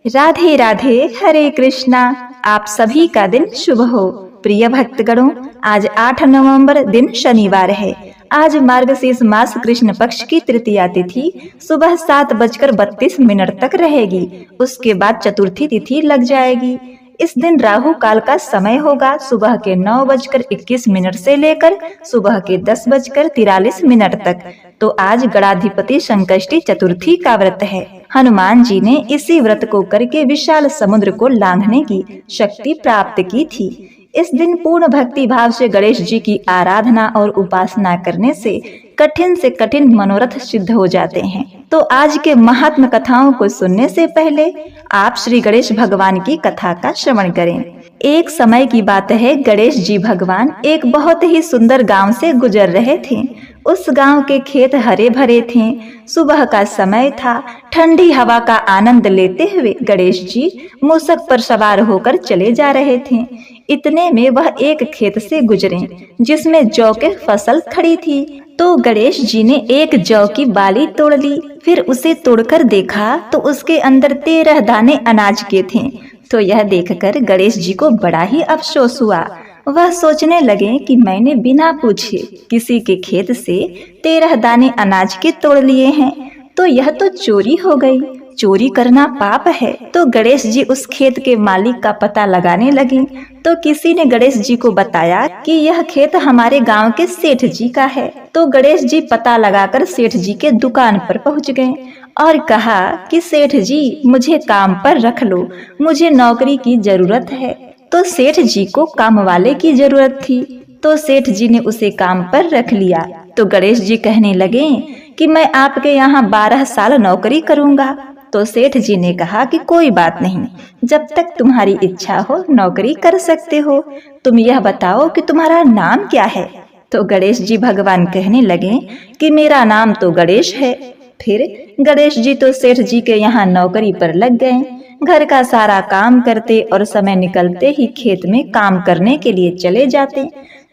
राधे राधे, हरे कृष्णा। आप सभी का दिन शुभ हो। प्रिय भक्तगणों, आज 8 नवंबर दिन शनिवार है। आज मार्गशीर्ष मास कृष्ण पक्ष की तृतीया तिथि सुबह 7:32 तक रहेगी। उसके बाद चतुर्थी तिथि लग जाएगी। इस दिन राहु काल का समय होगा सुबह के 9:21 से लेकर सुबह के 10:43 तक। तो आज गणाधिपति संकष्टी चतुर्थी का व्रत है। हनुमान जी ने इसी व्रत को करके विशाल समुद्र को लांघने की शक्ति प्राप्त की थी। इस दिन पूर्ण भक्ति भाव से गणेश जी की आराधना और उपासना करने से कठिन मनोरथ सिद्ध हो जाते हैं। तो आज के महात्म कथाओं को सुनने से पहले आप श्री गणेश भगवान की कथा का श्रवण करें। एक समय की बात है, गणेश जी भगवान एक बहुत ही सुंदर गांव से गुजर रहे थे। उस गांव के खेत हरे भरे थे। सुबह का समय था। ठंडी हवा का आनंद लेते हुए गणेश जी मूषक पर सवार होकर चले जा रहे थे। इतने में वह एक खेत से गुजरे जिसमें जौ के फसल खड़ी थी। तो गणेश जी ने एक जौ की बाली तोड़ ली। फिर उसे तोड़कर देखा तो उसके अंदर 13 दाने अनाज के थे। तो यह देखकर गणेश जी को बड़ा ही अफसोस हुआ। वह सोचने लगे कि मैंने बिना पूछे किसी के खेत से 13 दाने अनाज के तोड़ लिए हैं, तो यह तो चोरी हो गई। चोरी करना पाप है। तो गणेश जी उस खेत के मालिक का पता लगाने लगे। तो किसी ने गणेश जी को बताया कि यह खेत हमारे गांव के सेठ जी का है। तो गणेश जी पता लगाकर सेठ जी के दुकान पर पहुंच गए और कहा कि सेठ जी, मुझे काम पर रख लो, मुझे नौकरी की जरूरत है। तो सेठ जी को काम वाले की जरूरत थी। तो सेठ जी ने उसे काम पर रख लिया। तो गणेश जी कहने लगे कि मैं आपके यहाँ 12 साल नौकरी करूँगा। तो सेठ जी ने कहा कि कोई बात नहीं, जब तक तुम्हारी इच्छा हो नौकरी कर सकते हो। तुम यह बताओ कि तुम्हारा नाम क्या है। तो गणेश जी भगवान कहने लगे कि मेरा नाम तो गणेश है। फिर गणेश जी तो सेठ जी के यहाँ नौकरी पर लग गए। घर का सारा काम करते और समय निकलते ही खेत में काम करने के लिए चले जाते।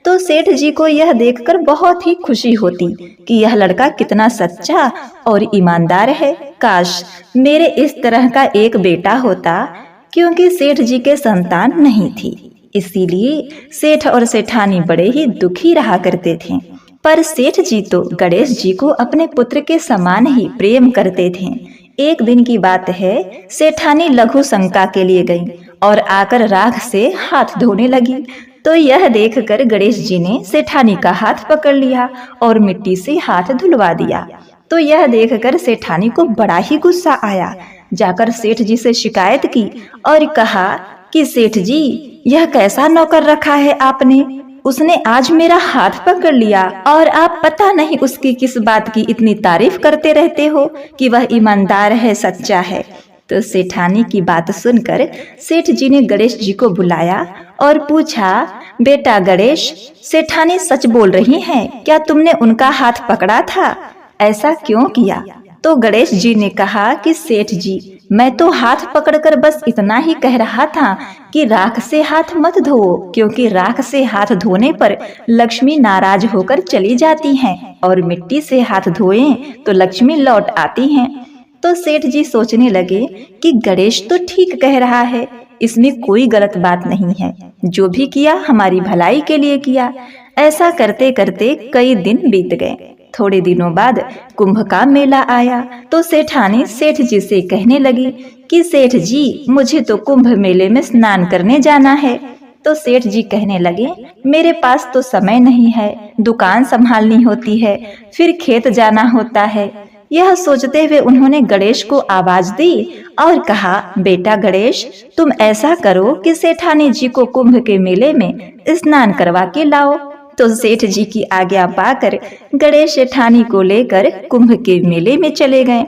तो सेठ जी को यह देखकर बहुत ही खुशी होती कि यह लड़का कितना सच्चा और ईमानदार है। काश मेरे इस तरह का एक बेटा होता, क्योंकि सेठ जी के संतान नहीं थी। इसीलिए सेठ और सेठानी बड़े ही दुखी रहा करते थे। पर सेठ जी तो गणेश जी को अपने पुत्र के समान ही प्रेम करते थे। एक दिन की बात है, सेठानी लघु शंका के लिए गई और आकर राख से हाथ धोने लगी। तो यह देखकर गणेश जी ने सेठानी का हाथ पकड़ लिया और मिट्टी से हाथ धुलवा दिया। तो यह देखकर सेठानी को बड़ा ही गुस्सा आया। जाकर सेठ जी से शिकायत की और कहा कि सेठ जी, यह कैसा नौकर रखा है आपने? उसने आज मेरा हाथ पकड़ लिया और आप पता नहीं उसकी किस बात की इतनी तारीफ करते रहते हो कि वह ईमानदार है, सच्चा है। तो सेठानी की बात सुनकर सेठ जी ने गणेश जी को बुलाया और पूछा, बेटा गणेश, सेठानी सच बोल रही हैं? क्या तुमने उनका हाथ पकड़ा था? ऐसा क्यों किया? तो गणेश जी ने कहा कि सेठ जी, मैं तो हाथ पकड़कर बस इतना ही कह रहा था कि राख से हाथ मत धोओ, क्योंकि राख से हाथ धोने पर लक्ष्मी नाराज होकर चली जाती हैं और मिट्टी से हाथ धोएं तो लक्ष्मी लौट आती हैं। तो सेठ जी सोचने लगे कि गणेश तो ठीक कह रहा है, इसमें कोई गलत बात नहीं है। जो भी किया हमारी भलाई के लिए किया। ऐसा करते करते कई दिन बीत गए। थोड़े दिनों बाद कुंभ का मेला आया। तो सेठानी सेठ जी से कहने लगी कि सेठ जी, मुझे तो कुंभ मेले में स्नान करने जाना है। तो सेठ जी कहने लगे, मेरे पास तो समय नहीं है, दुकान संभालनी होती है, फिर खेत जाना होता है। यह सोचते हुए उन्होंने गणेश को आवाज दी और कहा, बेटा गणेश, तुम ऐसा करो कि सेठानी जी को कुंभ के मेले में स्नान करवा के लाओ। तो सेठ जी की आज्ञा पाकर गणेश सेठानी को लेकर कुंभ के मेले में चले गए।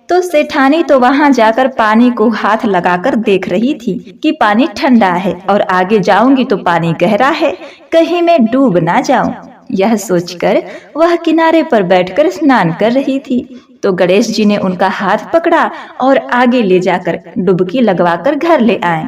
तो सेठानी तो वहां जाकर पानी को हाथ लगाकर देख रही थी कि पानी ठंडा है और आगे जाऊंगी तो पानी गहरा है, कहीं मैं डूब ना जाऊं। यह सोचकर वह किनारे पर बैठकर स्नान कर रही थी। तो गणेश जी ने उनका हाथ पकड़ा और आगे ले जाकर डुबकी लगवाकर घर ले आए।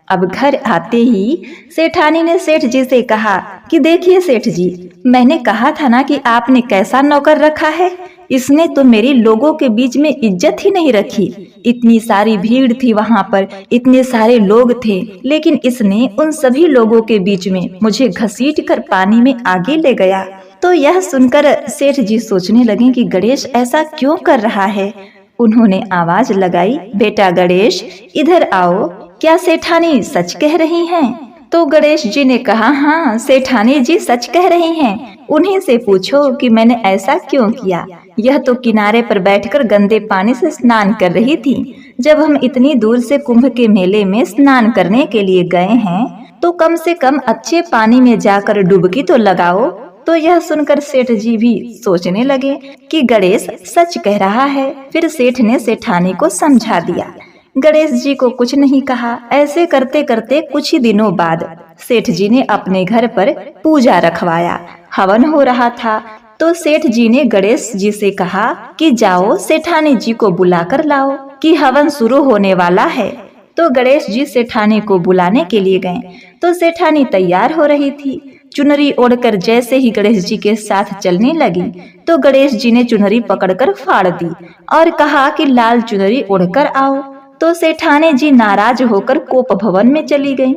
अब घर आते ही सेठानी ने सेठ जी से कहा कि देखिए सेठ जी, मैंने कहा था ना कि आपने कैसा नौकर रखा है, इसने तो मेरी लोगों के बीच में इज्जत ही नहीं रखी। इतनी सारी भीड़ थी वहाँ पर, इतने सारे लोग थे, लेकिन इसने उन सभी लोगों के बीच में मुझे घसीट कर पानी में आगे ले गया। तो यह सुनकर सेठ जी सोचने लगे कि गणेश ऐसा क्यों कर रहा है। उन्होंने आवाज लगाई, बेटा गणेश इधर आओ, क्या सेठानी सच कह रही हैं? तो गणेश जी ने कहा, हाँ सेठानी जी सच कह रही हैं। उन्हीं से पूछो कि मैंने ऐसा क्यों किया। यह तो किनारे पर बैठकर गंदे पानी से स्नान कर रही थी। जब हम इतनी दूर से कुंभ के मेले में स्नान करने के लिए गए हैं तो कम से कम अच्छे पानी में जाकर डुबकी तो लगाओ। तो यह सुनकर सेठ जी भी सोचने लगे कि गणेश सच कह रहा है। फिर सेठ ने सेठानी को समझा दिया। गणेश जी को कुछ नहीं कहा। ऐसे करते करते कुछ ही दिनों बाद सेठ जी ने अपने घर पर पूजा रखवाया। हवन हो रहा था तो सेठ जी ने गणेश जी से कहा कि जाओ सेठानी जी को बुलाकर लाओ कि हवन शुरू होने वाला है। तो गणेश जी सेठानी को बुलाने के लिए गए तो सेठानी तैयार हो रही थी। चुनरी ओढ़कर जैसे ही गणेश जी के साथ चलने लगी तो गणेश जी ने चुनरी पकड़कर फाड़ दी और कहा कि लाल चुनरी ओढ़कर आओ। तो सेठानी जी नाराज होकर कोप भवन में चली गईं।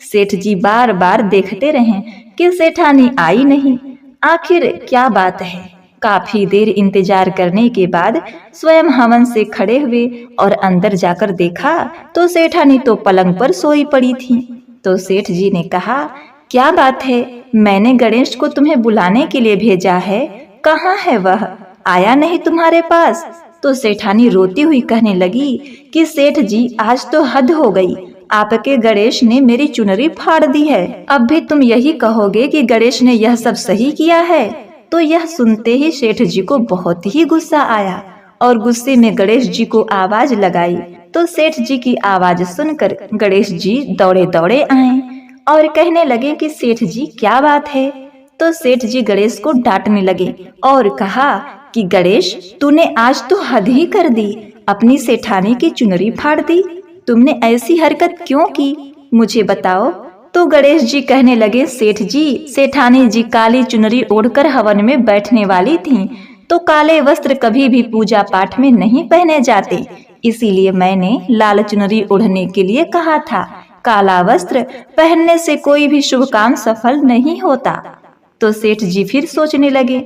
सेठ जी बार बार देखते रहे कि सेठानी आई नहीं। आखिर क्या बात है। काफी देर इंतजार करने के बाद स्वयं हवन से खड़े हुए और अंदर जाकर देखा तो सेठानी तो पलंग पर सोई पड़ी थी। तो सेठ जी ने कहा, क्या बात है, मैंने गणेश को तुम्हें बुलाने के लिए भेजा है, कहाँ है वह, आया नहीं तुम्हारे पास? तो सेठानी रोती हुई कहने लगी कि सेठ जी आज तो हद हो गई, आपके गणेश ने मेरी चुनरी फाड़ दी है। अब भी तुम यही कहोगे कि गणेश ने यह सब सही किया है? तो यह सुनते ही सेठ जी को बहुत ही गुस्सा आया और गुस्से में गणेश जी को आवाज लगाई। तो सेठ जी की आवाज सुनकर गणेश जी दौड़े दौड़े आए और कहने लगे कि सेठ जी क्या बात है। तो सेठ जी गणेश को डांटने लगे और कहा कि गणेश तूने आज तो हद ही कर दी, अपनी सेठानी की चुनरी फाड़ दी। तुमने ऐसी हरकत क्यों की, मुझे बताओ। तो गणेश जी कहने लगे, सेठ जी सेठानी जी काली चुनरी ओढ़कर हवन में बैठने वाली थीं, तो काले वस्त्र कभी भी पूजा पाठ में नहीं पहने जाते, इसीलिए मैंने लाल चुनरी ओढ़ने के लिए कहा था। काला वस्त्र पहनने से कोई भी शुभ काम सफल नहीं होता। तो सेठ जी फिर सोचने लगे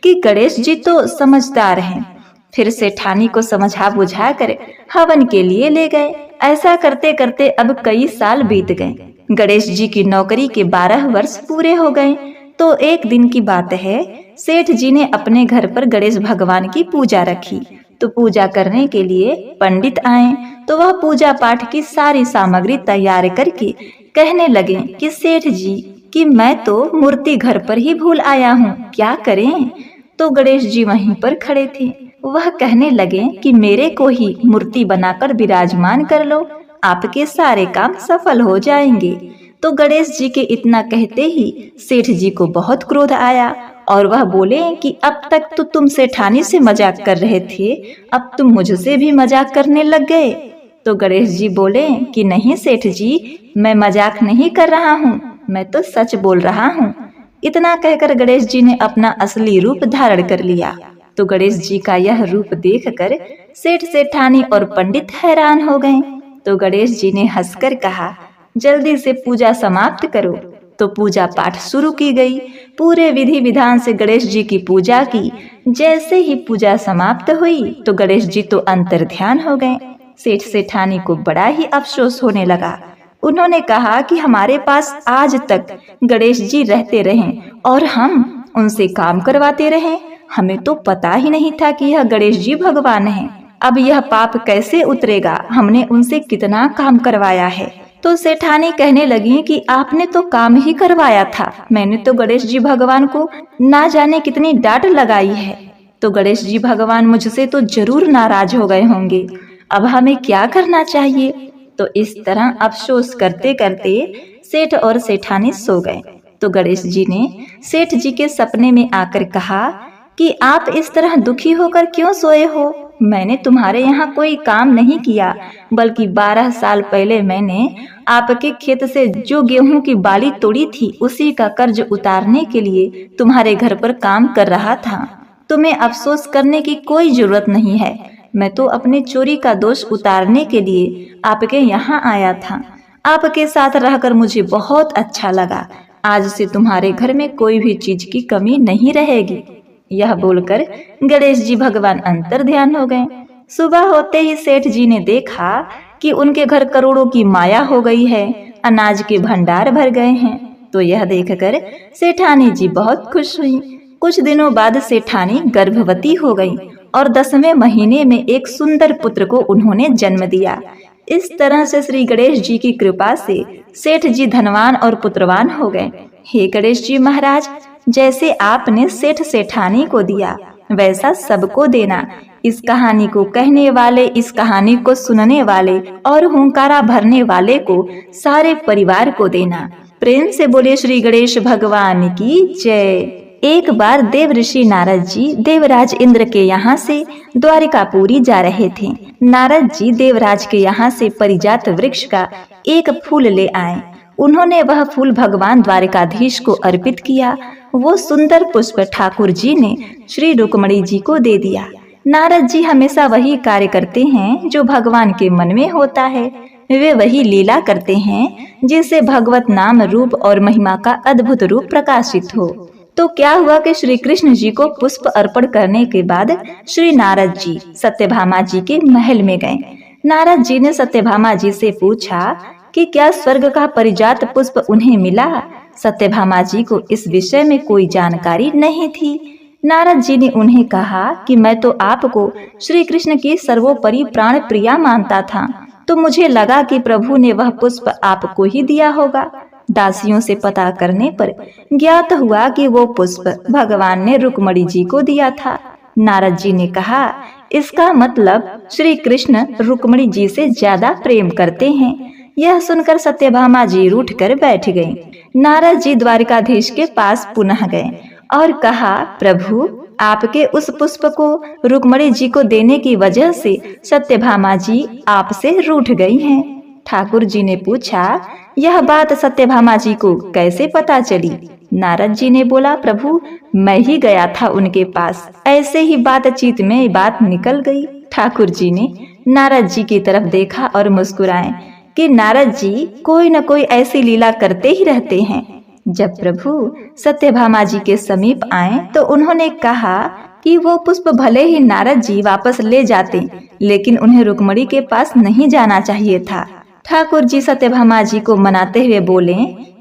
कि गणेश जी तो समझदार हैं। फिर सेठानी को समझा बुझा कर हवन के लिए ले गए। ऐसा करते करते अब कई साल बीत गए। गणेश जी की नौकरी के 12 वर्ष पूरे हो गए। तो एक दिन की बात है, सेठ जी ने अपने घर पर गणेश भगवान की पूजा रखी। तो पूजा करने के लिए पंडित आए तो वह पूजा पाठ की सारी सामग्री तैयार करके कहने लगे कि सेठ जी कि मैं तो मूर्ति घर पर ही भूल आया हूँ, क्या करें। तो गणेश जी वहीं पर खड़े थे। वह कहने लगे कि मेरे को ही मूर्ति बनाकर विराजमान कर लो, आपके सारे काम सफल हो जाएंगे। तो गणेश जी के इतना कहते ही सेठ जी को बहुत क्रोध आया और वह बोले कि अब तक तो तुम सेठानी से मजाक कर रहे थे, अब तुम मुझसे भी मजाक करने लग गए। तो गणेश जी बोले कि नहीं सेठ जी, मैं मजाक नहीं कर रहा हूँ, मैं तो सच बोल रहा हूँ। इतना कहकर गणेश जी ने अपना असली रूप धारण कर लिया। तो गणेश जी का यह रूप देखकर सेठ सेठानी और पंडित हैरान हो गए। तो गणेश जी ने हंसकर कहा, जल्दी से पूजा समाप्त करो। तो पूजा पाठ शुरू की गई। पूरे विधि विधान से गणेश जी की पूजा की। जैसे ही पूजा समाप्त हुई तो गणेश जी तो अंतर ध्यान हो गए। सेठ सेठानी को बड़ा ही अफसोस होने लगा। उन्होंने कहा कि हमारे पास आज तक गणेश जी रहते रहे और हम उनसे काम करवाते रहे, हमें तो पता ही नहीं था कि यह गणेश जी भगवान हैं। अब यह पाप कैसे उतरेगा, हमने उनसे कितना काम करवाया है। तो सेठानी कहने लगी कि आपने तो काम ही करवाया था, मैंने तो गणेश जी भगवान को ना जाने कितनी डांट लगाई है। तो गणेश जी भगवान मुझसे तो जरूर नाराज हो गए होंगे, अब हमें क्या करना चाहिए। तो इस तरह अफसोस करते करते सेठ और सेठानी सो गए। तो गणेश जी ने सेठ जी के सपने में आकर कहा कि आप इस तरह दुखी होकर क्यों सोए हो, मैंने तुम्हारे यहाँ कोई काम नहीं किया, बल्कि 12 साल पहले मैंने आपके खेत से जो गेहूं की बाली तोड़ी थी उसी का कर्ज उतारने के लिए तुम्हारे घर पर काम कर रहा था। तुम्हें अफसोस करने की कोई जरूरत नहीं है। मैं तो अपनी चोरी का दोष उतारने के लिए आपके यहाँ आया था। आपके साथ रहकर मुझे बहुत अच्छा लगा। आज से तुम्हारे घर में कोई भी चीज की कमी नहीं रहेगी। यह बोलकर गणेश जी भगवान अंतर ध्यान हो गए। सुबह होते ही सेठ जी ने देखा कि उनके घर करोड़ों की माया हो गई है, अनाज के भंडार भर गए हैं। तो यह देखकर सेठानी जी बहुत खुश हुई। कुछ दिनों बाद सेठानी गर्भवती हो गई और 10वें महीने में एक सुंदर पुत्र को उन्होंने जन्म दिया। इस तरह से श्री गणेश जी की कृपा से सेठ जी धनवान और पुत्रवान हो गए। हे गणेश जी महाराज, जैसे आपने सेठ सेठानी को दिया वैसा सबको देना। इस कहानी को कहने वाले, इस कहानी को सुनने वाले और हुंकारा भरने वाले को, सारे परिवार को देना। प्रेम से बोले श्री गणेश भगवान की जय। एक बार देव ऋषि नारद जी देवराज इंद्र के यहाँ से द्वारिकापुरी जा रहे थे। नारद जी देवराज के यहाँ से परिजात वृक्ष का एक फूल ले आए। उन्होंने वह फूल भगवान द्वारिकाधीश को अर्पित किया। वो सुंदर पुष्प ठाकुर जी ने श्री रुक्मणी जी को दे दिया। नारद जी हमेशा वही कार्य करते हैं जो भगवान के मन में होता है। वे वही लीला करते हैं जिससे भगवत नाम, रूप और महिमा का अद्भुत रूप प्रकाशित हो। तो क्या हुआ कि श्री कृष्ण जी को पुष्प अर्पण करने के बाद श्री नारद जी सत्यभामा जी के महल में गए। नारद जी ने सत्यभामा जी से पूछा कि क्या स्वर्ग का परिजात पुष्प उन्हें मिला। सत्यभामा जी को इस विषय में कोई जानकारी नहीं थी। नारद जी ने उन्हें कहा कि मैं तो आपको श्री कृष्ण की सर्वोपरि प्राण प्रिया मानता था, तो मुझे लगा कि प्रभु ने वह पुष्प आपको ही दिया होगा। दासियों से पता करने पर ज्ञात हुआ कि वो पुष्प भगवान ने रुक्मणी जी को दिया था। नारद जी ने कहा, इसका मतलब श्री कृष्ण रुक्मणी जी से ज्यादा प्रेम करते हैं। यह सुनकर सत्यभामा जी रूठ कर बैठ गईं। नारद जी द्वारिकाधीश के पास पुनः गए और कहा, प्रभु, आपके उस पुष्प को रुक्मणी जी को देने की वजह से सत्यभामा जी आपसे रूठ गई हैं। ठाकुर जी ने पूछा, यह बात सत्यभामा जी को कैसे पता चली। नारद जी ने बोला, प्रभु, मैं ही गया था उनके पास, ऐसे ही बातचीत में बात निकल गई। ठाकुर जी ने नारद जी की तरफ देखा और मुस्कुराए कि नारद जी कोई न कोई ऐसी लीला करते ही रहते हैं। जब प्रभु सत्यभामा जी के समीप आए तो उन्होंने कहा कि वो पुष्प भले ही नारद जी वापस ले जाते, लेकिन उन्हें रुक्मणी के पास नहीं जाना चाहिए था। ठाकुर जी सत्यभामा जी को मनाते हुए बोले,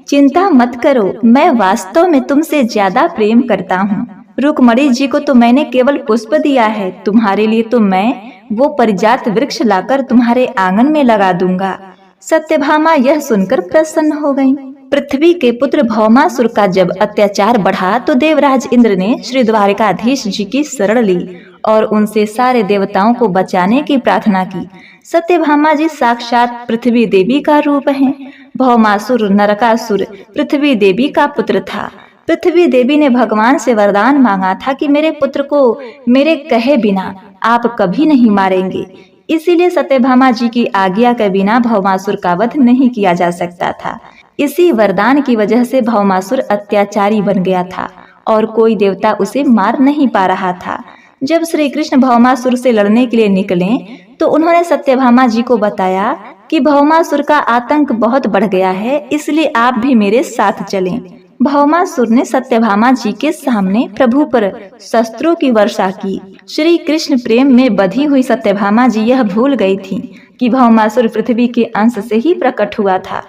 चिंता मत करो, मैं वास्तव में तुमसे ज्यादा प्रेम करता हूँ। रुक्मणी जी को तो मैंने केवल पुष्प दिया है, तुम्हारे लिए तो मैं वो परिजात वृक्ष लाकर तुम्हारे आंगन में लगा दूंगा। सत्यभामा यह सुनकर प्रसन्न हो गईं। पृथ्वी के पुत्र भौमासुर का जब अत्याचार बढ़ा तो देवराज इंद्र ने श्री द्वारिकाधीश जी की शरण ली और उनसे सारे देवताओं को बचाने की प्रार्थना की। सत्यभामा जी साक्षात पृथ्वी देवी का रूप हैं। भौमासुर नरकासुर पृथ्वी देवी का पुत्र था। पृथ्वी देवी ने भगवान से वरदान मांगा था कि मेरे पुत्र को मेरे कहे बिना आप कभी नहीं मारेंगे। इसीलिए सत्यभामा जी की आज्ञा के बिना भौमासुर का वध नहीं किया जा सकता था। इसी वरदान की वजह से भौमासुर अत्याचारी बन गया था और कोई देवता उसे मार नहीं पा रहा था। जब श्री कृष्ण भौमासुर से लड़ने के लिए निकले तो उन्होंने सत्यभामा जी को बताया कि भौमासुर का आतंक बहुत बढ़ गया है, इसलिए आप भी मेरे साथ चलें। भौमासुर ने सत्यभामा जी के सामने प्रभु पर शस्त्रों की वर्षा की। श्री कृष्ण प्रेम में बधी हुई सत्यभामा जी यह भूल गई थी कि भौमासुर पृथ्वी के अंश से ही प्रकट हुआ था।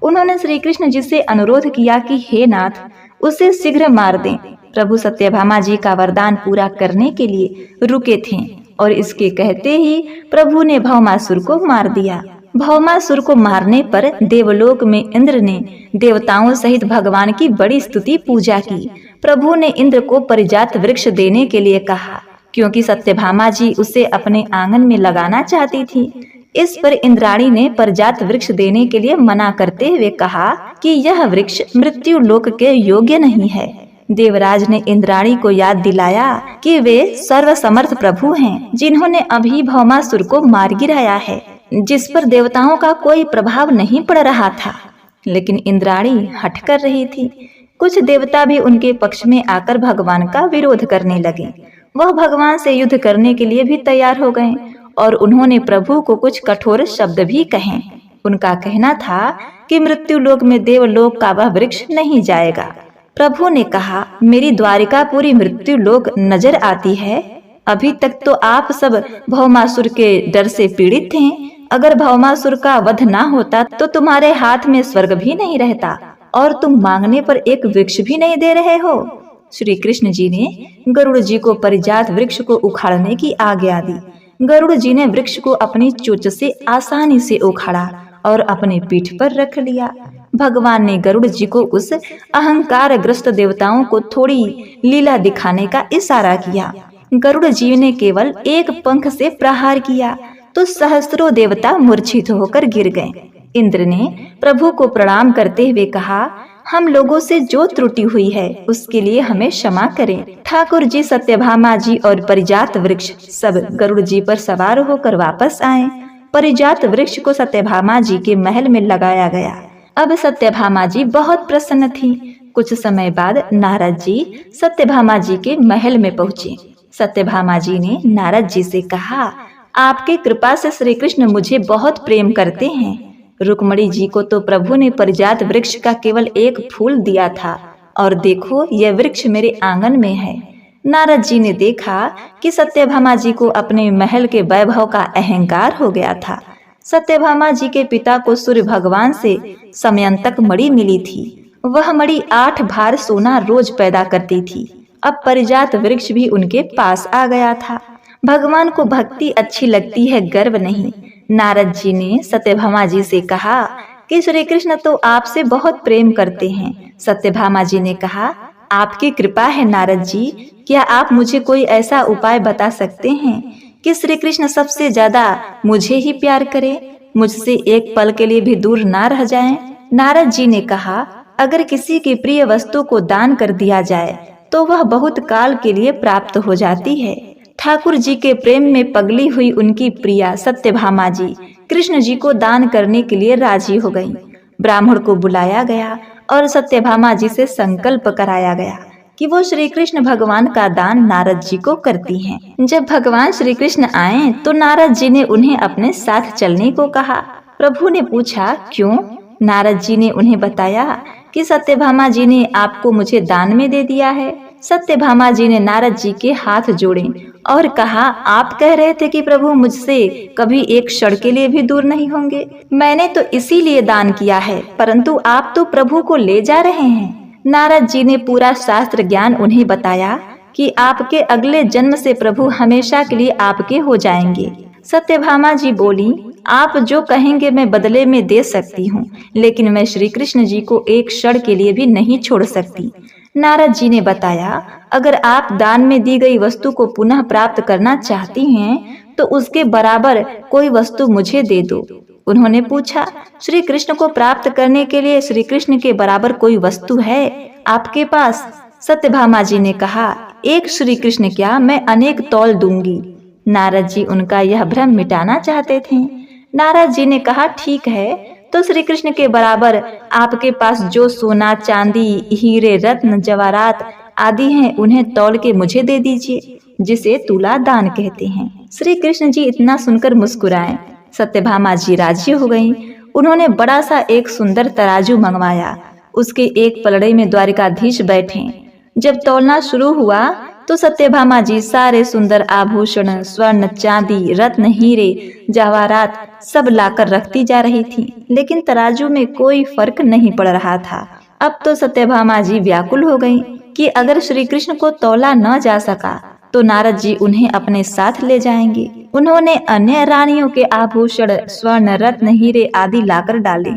उन्होंने श्री कृष्ण जी से अनुरोध किया कि हे नाथ, उसे शीघ्र मार दें। प्रभु सत्यभामा जी का वरदान पूरा करने के लिए रुके थे और इसके कहते ही प्रभु ने भौमासुर को मार दिया। भौमासुर को मारने पर देवलोक में इंद्र ने देवताओं सहित भगवान की बड़ी स्तुति पूजा की। प्रभु ने इंद्र को परिजात वृक्ष देने के लिए कहा, क्योंकि सत्यभामा जी उसे अपने आंगन में लगाना चाहती थी। इस पर इंद्राणी ने परिजात वृक्ष देने के लिए मना करते हुए कहा कि यह वृक्ष मृत्यु लोक के योग्य नहीं है। देवराज ने इंद्राणी को याद दिलाया कि वे सर्वसमर्थ प्रभु हैं, जिन्होंने अभी भौमासुर को मार गिराया है, जिस पर देवताओं का कोई प्रभाव नहीं पड़ रहा था। लेकिन इंद्राणी हठ कर रही थी। कुछ देवता भी उनके पक्ष में आकर भगवान का विरोध करने लगे। वह भगवान से युद्ध करने के लिए भी तैयार हो गए और उन्होंने प्रभु को कुछ कठोर शब्द भी कहे। उनका कहना था कि मृत्यु लोक में देवलोक का वह वृक्ष नहीं जाएगा। प्रभु ने कहा, मेरी द्वारिका पूरी मृत्यु लोक नजर आती है। अभी तक तो आप सब भौमासुर के डर से पीड़ित थे। अगर भौमासुर का वध ना होता तो तुम्हारे हाथ में स्वर्ग भी नहीं रहता और तुम मांगने पर एक वृक्ष भी नहीं दे रहे हो। श्री कृष्ण जी ने गरुड़ जी को परिजात वृक्ष को उखाड़ने की आज्ञा दी। गरुड़ जी ने वृक्ष को अपनी चोंच से आसानी से उखाड़ा और अपनी पीठ पर रख लिया। भगवान ने गरुड़ जी को उस अहंकार ग्रस्त देवताओं को थोड़ी लीला दिखाने का इशारा किया। गरुड़ जी ने केवल एक पंख से प्रहार किया तो सहस्त्रों देवता मूर्छित होकर गिर गए। इंद्र ने प्रभु को प्रणाम करते हुए कहा, हम लोगों से जो त्रुटि हुई है उसके लिए हमें क्षमा करें। ठाकुर जी, सत्यभामा जी और परिजात वृक्ष सब गरुड़ जी पर सवार होकर वापस आए। परिजात वृक्ष को सत्यभामा जी के महल में लगाया गया। अब सत्यभामा जी बहुत प्रसन्न थी। कुछ समय बाद नारद जी सत्यभामा जी के महल में पहुँचे। सत्यभामा जी ने नारद जी से कहा, आपके कृपा से श्री कृष्ण मुझे बहुत प्रेम करते हैं। रुक्मणी जी को तो प्रभु ने परिजात वृक्ष का केवल एक फूल दिया था और देखो यह वृक्ष मेरे आंगन में है। नारद जी ने देखा कि सत्यभामा जी को अपने महल के वैभव का अहंकार हो गया था। सत्यभामा जी के पिता को सूर्य भगवान से समयंतक मणि मिली थी। वह मणि 8 भार सोना रोज पैदा करती थी। अब परिजात वृक्ष भी उनके पास आ गया था। भगवान को भक्ति अच्छी लगती है, गर्व नहीं। नारद जी ने सत्यभामा जी से कहा कि श्री कृष्ण तो आपसे बहुत प्रेम करते हैं। सत्यभामा जी ने कहा, आपकी कृपा है नारद जी, क्या आप मुझे कोई ऐसा उपाय बता सकते हैं कि श्री कृष्ण सबसे ज्यादा मुझे ही प्यार करे, मुझसे एक पल के लिए भी दूर ना रह जाएं। नारद जी ने कहा, अगर किसी की प्रिय वस्तु को दान कर दिया जाए तो वह बहुत काल के लिए प्राप्त हो जाती है। ठाकुर जी के प्रेम में पगली हुई उनकी प्रिया सत्यभामा जी कृष्ण जी को दान करने के लिए राजी हो गईं। ब्राह्मण को बुलाया गया और सत्यभामा जी से संकल्प कराया गया कि वो श्री कृष्ण भगवान का दान नारद जी को करती हैं। जब भगवान श्री कृष्ण आए तो नारद जी ने उन्हें अपने साथ चलने को कहा। प्रभु ने पूछा, क्यों? नारद जी ने उन्हें बताया कि सत्यभामा जी ने आपको मुझे दान में दे दिया है। सत्यभामा जी ने नारद जी के हाथ जोड़े और कहा, आप कह रहे थे कि प्रभु मुझसे कभी एक क्षण के लिए भी दूर नहीं होंगे। मैंने तो इसीलिए दान किया है, परंतु आप तो प्रभु को ले जा रहे हैं। नारद जी ने पूरा शास्त्र ज्ञान उन्हें बताया कि आपके अगले जन्म से प्रभु हमेशा के लिए आपके हो जाएंगे। सत्यभामा जी बोली, आप जो कहेंगे मैं बदले में दे सकती हूँ, लेकिन मैं श्री कृष्ण जी को एक क्षण के लिए भी नहीं छोड़ सकती। नारद जी ने बताया, अगर आप दान में दी गई वस्तु को पुनः प्राप्त करना चाहती हैं तो उसके बराबर कोई वस्तु मुझे दे दो। उन्होंने पूछा, श्री कृष्ण को प्राप्त करने के लिए श्री कृष्ण के बराबर कोई वस्तु है आपके पास? सत्यभामा जी ने कहा, एक श्री कृष्ण क्या, मैं अनेक तौल दूंगी। नारद जी उनका यह भ्रम मिटाना चाहते थे। नारद जी ने कहा, ठीक है, तो श्री कृष्ण के बराबर आपके पास जो सोना, चांदी, हीरे, रत्न, जवाहरात आदि हैं उन्हें तौल के मुझे दे दीजिए, जिसे तुला दान कहते हैं। श्री कृष्ण जी इतना सुनकर मुस्कुराए। सत्यभामा जी राजी हो गईं। उन्होंने बड़ा सा एक सुंदर तराजू मंगवाया। उसके एक पलड़े में द्वारिकाधीश बैठे। जब तौलना शुरू हुआ तो सत्यभामा जी सारे सुंदर आभूषण, स्वर्ण, चांदी, रत्न, हीरे, जवाहरात सब लाकर रखती जा रही थी, लेकिन तराजू में कोई फर्क नहीं पड़ रहा था। अब तो सत्यभामा जी व्याकुल हो गईं कि अगर श्री कृष्ण को तौला न जा सका तो नारद जी उन्हें अपने साथ ले जाएंगे। उन्होंने अन्य रानियों के आभूषण, स्वर्ण, रत्न, हीरे आदि लाकर डाले,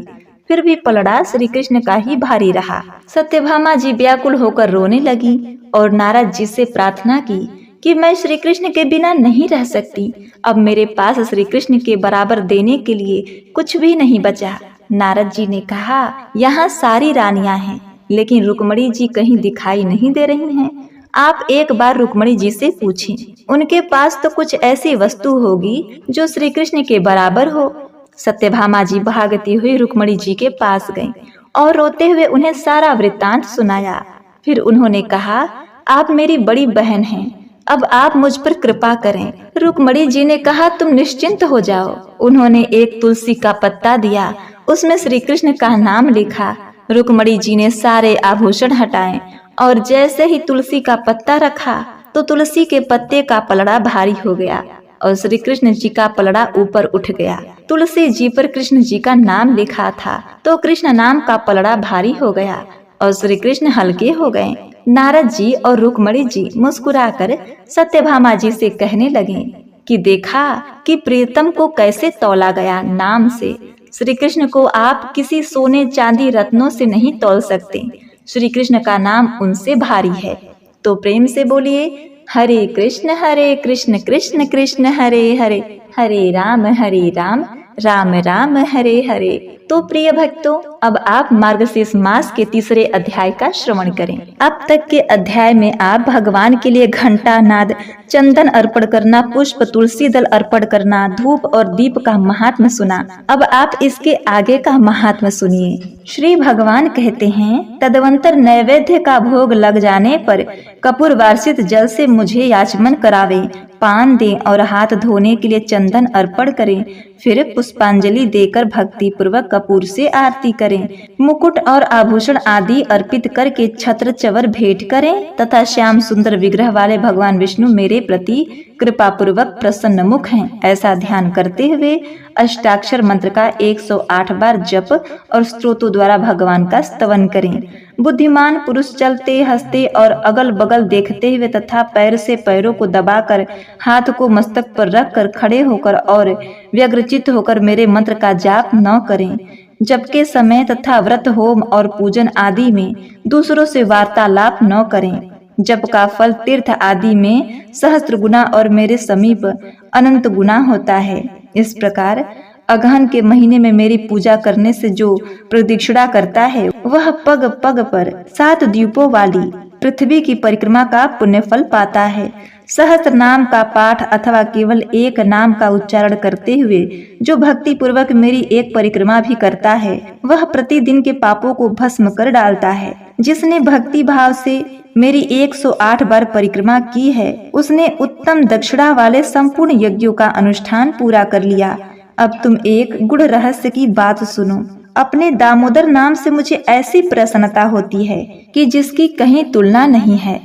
फिर भी पलड़ा श्री कृष्ण का ही भारी रहा। सत्यभामा जी व्याकुल होकर रोने लगी और नारद जी से प्रार्थना की कि मैं श्री कृष्ण के बिना नहीं रह सकती। अब मेरे पास श्री कृष्ण के बराबर देने के लिए कुछ भी नहीं बचा। नारद जी ने कहा, यहाँ सारी रानियां हैं, लेकिन रुक्मणी जी कहीं दिखाई नहीं दे रही हैं। आप एक बार रुक्मणी जी से पूछें, उनके पास तो कुछ ऐसी वस्तु होगी जो श्री कृष्ण के बराबर हो। सत्यभामा जी भागती हुई रुक्मणी जी के पास गईं और रोते हुए उन्हें सारा वृत्तांत सुनाया। फिर उन्होंने कहा, आप मेरी बड़ी बहन हैं, अब आप मुझ पर कृपा करें। रुक्मणी जी ने कहा, तुम निश्चिंत हो जाओ। उन्होंने एक तुलसी का पत्ता दिया, उसमें श्री कृष्ण का नाम लिखा। रुक्मणी जी ने सारे आभूषण हटाए और जैसे ही तुलसी का पत्ता रखा तो तुलसी के पत्ते का पलड़ा भारी हो गया और श्री कृष्ण जी का पलड़ा ऊपर उठ गया। तुलसी जी पर कृष्ण जी का नाम लिखा था तो कृष्ण नाम का पलड़ा भारी हो गया और श्री कृष्ण हल्के हो गए। नारद जी और रुक्मणी जी मुस्कुराकर सत्यभामा जी से कहने लगे कि देखा कि प्रियतम को कैसे तौला गया नाम से। श्री कृष्ण को आप किसी सोने चांदी रत्नों से नहीं तौल सकते। श्री कृष्ण का नाम उनसे भारी है। तो प्रेम से बोलिए, हरे कृष्ण कृष्ण कृष्ण हरे हरे, हरे राम राम राम हरे हरे। तो प्रिय भक्तों, अब आप मार्गशीर्ष मास के तीसरे अध्याय का श्रवण करें। अब तक के अध्याय में आप भगवान के लिए घंटा नाद, चंदन अर्पण करना, पुष्प तुलसी दल अर्पण करना, धूप और दीप का महात्म सुना। अब आप इसके आगे का महात्म सुनिए। श्री भगवान कहते हैं, तदवंतर नैवेद्य का भोग लग जाने पर कपूर वार्षित जल से मुझे याचमन करावे, पान दें और हाथ धोने के लिए चंदन अर्पण करें, फिर पुष्पांजलि देकर भक्ति पूर्वक कपूर से आरती करें, मुकुट और आभूषण आदि अर्पित करके छत्र चवर भेंट करें तथा श्याम सुंदर विग्रह वाले भगवान विष्णु मेरे प्रति कृपा पूर्वक प्रसन्न मुख हैं, ऐसा ध्यान करते हुए अष्टाक्षर मंत्र का 108 बार जप और स्तोत्रों द्वारा भगवान का स्तवन करें। बुद्धिमान पुरुष चलते हंसते और अगल बगल देखते हुए तथा पैर से पैरों को दबाकर हाथ को मस्तक पर रखकर खड़े होकर और व्यग्रचित्त होकर मेरे मंत्र का जाप न करें। जप के समय तथा व्रत होम और पूजन आदि में दूसरों से वार्तालाप न करें। जप का फल तीर्थ आदि में सहस्त्र गुना और मेरे समीप अनंत गुना होता है। इस प्रकार अगहन के महीने में मेरी पूजा करने से जो प्रदक्षिणा करता है वह पग पग पर 7 द्वीपों वाली पृथ्वी की परिक्रमा का पुण्य फल पाता है। सहस्त्र नाम का पाठ अथवा केवल एक नाम का उच्चारण करते हुए जो भक्ति पूर्वक मेरी एक परिक्रमा भी करता है वह प्रतिदिन के पापों को भस्म कर डालता है। जिसने भक्ति भाव से मेरी 108 बार परिक्रमा की है उसने उत्तम दक्षिणा वाले संपूर्ण यज्ञों का अनुष्ठान पूरा कर लिया। अब तुम एक गुड़ रहस्य की बात सुनो। अपने दामोदर नाम से मुझे ऐसी प्रसन्नता होती है कि जिसकी कहीं तुलना नहीं है।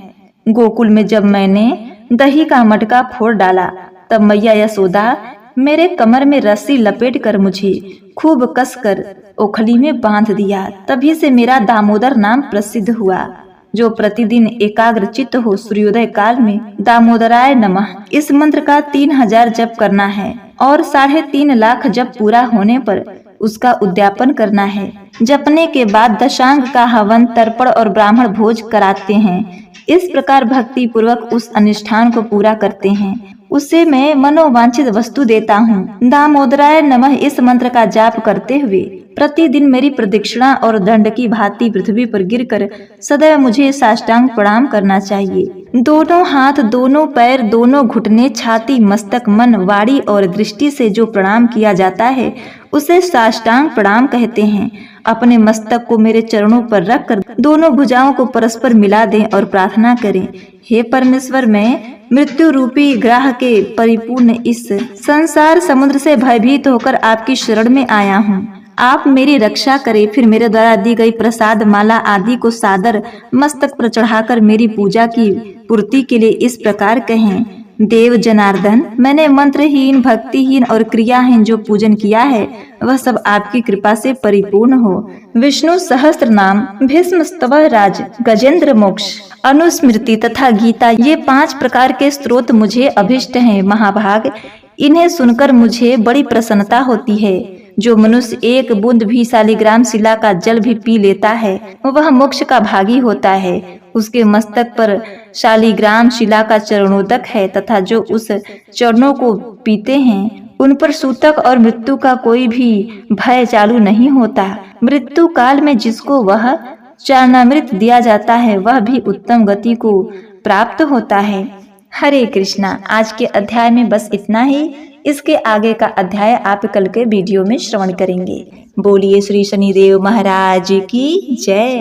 गोकुल में जब मैंने दही का मटका फोड़ डाला तब मैया यशोदा मेरे कमर में रस्सी लपेट कर मुझे खूब कसकर ओखली में बांध दिया। तभी से मेरा दामोदर नाम प्रसिद्ध हुआ। जो प्रतिदिन एकाग्र चित्त हो सूर्योदय काल में दामोदराय नमः इस मंत्र का 3000 जप करना है और 3.5 लाख जप पूरा होने पर उसका उद्यापन करना है। जपने के बाद दशांग का हवन, तर्पण और ब्राह्मण भोज कराते हैं। इस प्रकार भक्ति पूर्वक उस अनुष्ठान को पूरा करते हैं। उससे मैं मनोवांछित वस्तु देता हूँ। दामोदराय नमः इस मंत्र का जाप करते हुए प्रतिदिन मेरी प्रदक्षिणा और दंड की भांति पृथ्वी पर गिरकर सदैव मुझे साष्टांग प्रणाम करना चाहिए। दोनों हाथ, दोनों पैर, दोनों घुटने, छाती, मस्तक, मन, वाणी और दृष्टि से जो प्रणाम किया जाता है उसे साष्टांग प्रणाम कहते हैं। अपने मस्तक को मेरे चरणों पर रखकर दोनों भुजाओं को परस्पर मिला दें और प्रार्थना करें, हे परमेश्वर, मैं मृत्यु रूपी ग्राह के परिपूर्ण इस संसार समुद्र से भयभीत होकर आपकी शरण में आया हूँ। आप मेरी रक्षा करें। फिर मेरे द्वारा दी गई प्रसाद माला आदि को सादर मस्तक पर चढ़ाकर मेरी पूजा की पूर्ति के लिए इस प्रकार कहें, देव जनार्दन, मैंने मंत्रहीन, भक्तिहीन और क्रियाहीन जो पूजन किया है वह सब आपकी कृपा से परिपूर्ण हो। विष्णु सहस्त्र नाम, भीष्म स्तवः राज, गजेंद्र मोक्ष, अनुस्मृति तथा गीता, ये 5 प्रकार के स्तोत्र मुझे अभिष्ट हैं। महाभाग, इन्हें सुनकर मुझे बड़ी प्रसन्नता होती है। जो मनुष्य 1 बूंद भी शालिग्राम शिला का जल भी पी लेता है वह मोक्ष का भागी होता है। उसके मस्तक पर शालिग्राम शिला का चरणोदक है तथा जो उस चरणों को पीते हैं उन पर सूतक और मृत्यु का कोई भी भय चालू नहीं होता। मृत्यु काल में जिसको वह चरणामृत दिया जाता है वह भी उत्तम गति को प्राप्त होता है। हरे कृष्णा। आज के अध्याय में बस इतना ही। इसके आगे का अध्याय आप कल के वीडियो में श्रवण करेंगे। बोलिए श्री शनिदेव महाराज की जय।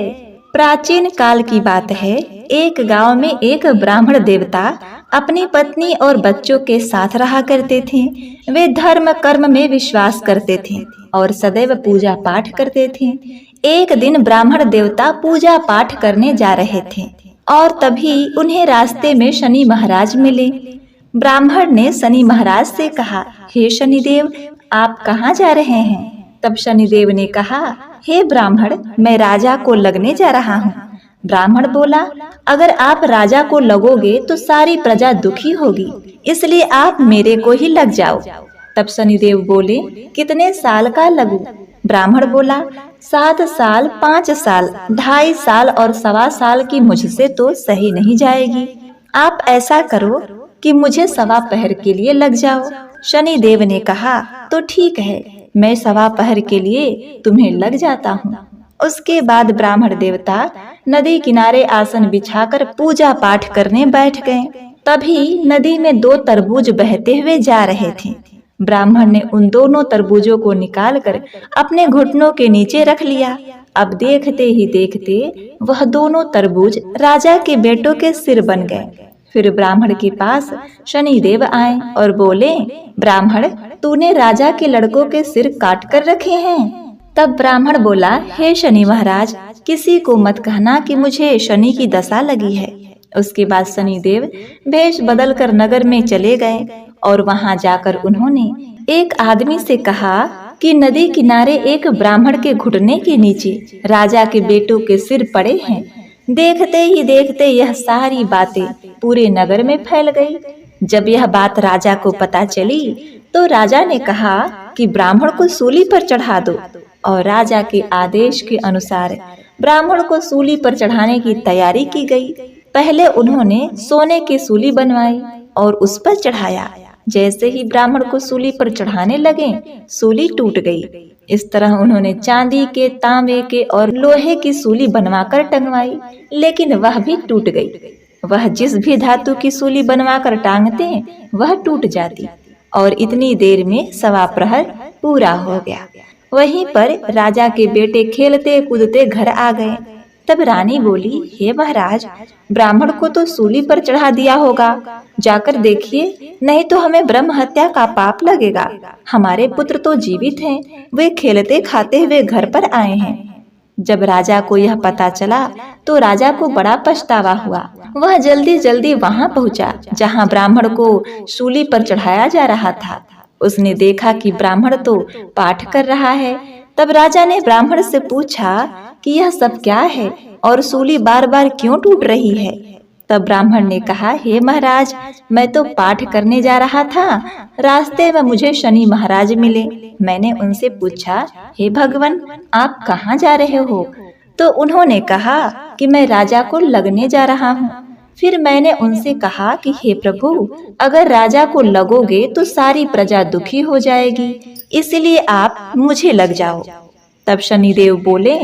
प्राचीन काल की बात है। एक गांव में एक ब्राह्मण देवता अपनी पत्नी और बच्चों के साथ रहा करते थे। वे धर्म कर्म में विश्वास करते थे और सदैव पूजा पाठ करते थे। एक दिन ब्राह्मण देवता पूजा पाठ करने जा रहे थे और तभी उन्हें रास्ते में शनि महाराज मिले। ब्राह्मण ने शनि महाराज से कहा, हे शनिदेव, आप कहाँ जा रहे हैं? तब शनिदेव ने कहा, हे ब्राह्मण, मैं राजा को लगने जा रहा हूँ। ब्राह्मण बोला, अगर आप राजा को लगोगे तो सारी प्रजा दुखी होगी, इसलिए आप मेरे को ही लग जाओ। तब शनिदेव बोले, कितने साल का लगूं? ब्राह्मण बोला, 7 साल, 5 साल, 2.5 साल और 1.25 साल की मुझसे तो सही नहीं जाएगी। आप ऐसा करो कि मुझे 1.25 पहर के लिए लग जाओ। शनिदेव ने कहा, तो ठीक है, मैं 1.25 पहर के लिए तुम्हें लग जाता हूँ। उसके बाद ब्राह्मण देवता नदी किनारे आसन बिछाकर पूजा पाठ करने बैठ गए। तभी नदी में 2 तरबूज बहते हुए जा रहे थे। ब्राह्मण ने उन दोनों तरबूजों को निकालकर अपने घुटनों के नीचे रख लिया। अब देखते ही देखते वह दोनों तरबूज राजा के बेटों के सिर बन गए। फिर ब्राह्मण के पास शनिदेव आए और बोले, ब्राह्मण, तूने राजा के लड़कों के सिर काट कर रखे हैं। तब ब्राह्मण बोला, हे शनि महाराज, किसी को मत कहना कि मुझे शनि की दशा लगी है। उसके बाद शनिदेव भेष बदलकर नगर में चले गए और वहां जाकर उन्होंने एक आदमी से कहा कि नदी किनारे एक ब्राह्मण के घुटने के नीचे राजा के बेटों के सिर पड़े हैं। देखते ही देखते यह सारी बातें पूरे नगर में फैल गई। जब यह बात राजा को पता चली तो राजा ने कहा कि ब्राह्मण को सूली पर चढ़ा दो, और राजा के आदेश के अनुसार ब्राह्मण को सूली पर चढ़ाने की तैयारी की गई। पहले उन्होंने सोने की सूली बनवाई और उस पर चढ़ाया। जैसे ही ब्राह्मण को सूली पर चढ़ाने लगे, सूली टूट गई। इस तरह उन्होंने चांदी के, तांबे के और लोहे की सूली बनवाकर टंगवाई, लेकिन वह भी टूट गई। वह जिस भी धातु की सूली बनवाकर टांगते वह टूट जाती, और इतनी देर में 1.25 प्रहर पूरा हो गया। वहीं पर राजा के बेटे खेलते कूदते घर आ गए। तब रानी बोली, हे महाराज, ब्राह्मण को तो सूली पर चढ़ा दिया होगा, जाकर देखिए, नहीं तो हमें ब्रह्म हत्या का पाप लगेगा। हमारे पुत्र तो जीवित हैं, वे खेलते खाते हुए घर पर आए हैं। जब राजा को यह पता चला तो राजा को बड़ा पछतावा हुआ। वह जल्दी जल्दी वहां पहुंचा जहां ब्राह्मण को सूली पर चढ़ाया जा रहा था। उसने देखा कि ब्राह्मण तो पाठ कर रहा है। तब राजा ने ब्राह्मण से पूछा कि यह सब क्या है और सूली बार बार क्यों टूट रही है। तब ब्राह्मण ने कहा, हे महाराज, मैं तो पाठ करने जा रहा था, रास्ते में मुझे शनि महाराज मिले। मैंने उनसे पूछा, हे भगवान, आप कहाँ जा रहे हो? तो उन्होंने कहा कि मैं राजा को लगने जा रहा हूँ। फिर मैंने उनसे कहा कि हे प्रभु, अगर राजा को लगोगे तो सारी प्रजा दुखी हो जाएगी, इसलिए आप मुझे लग जाओ। तब शनिदेव बोले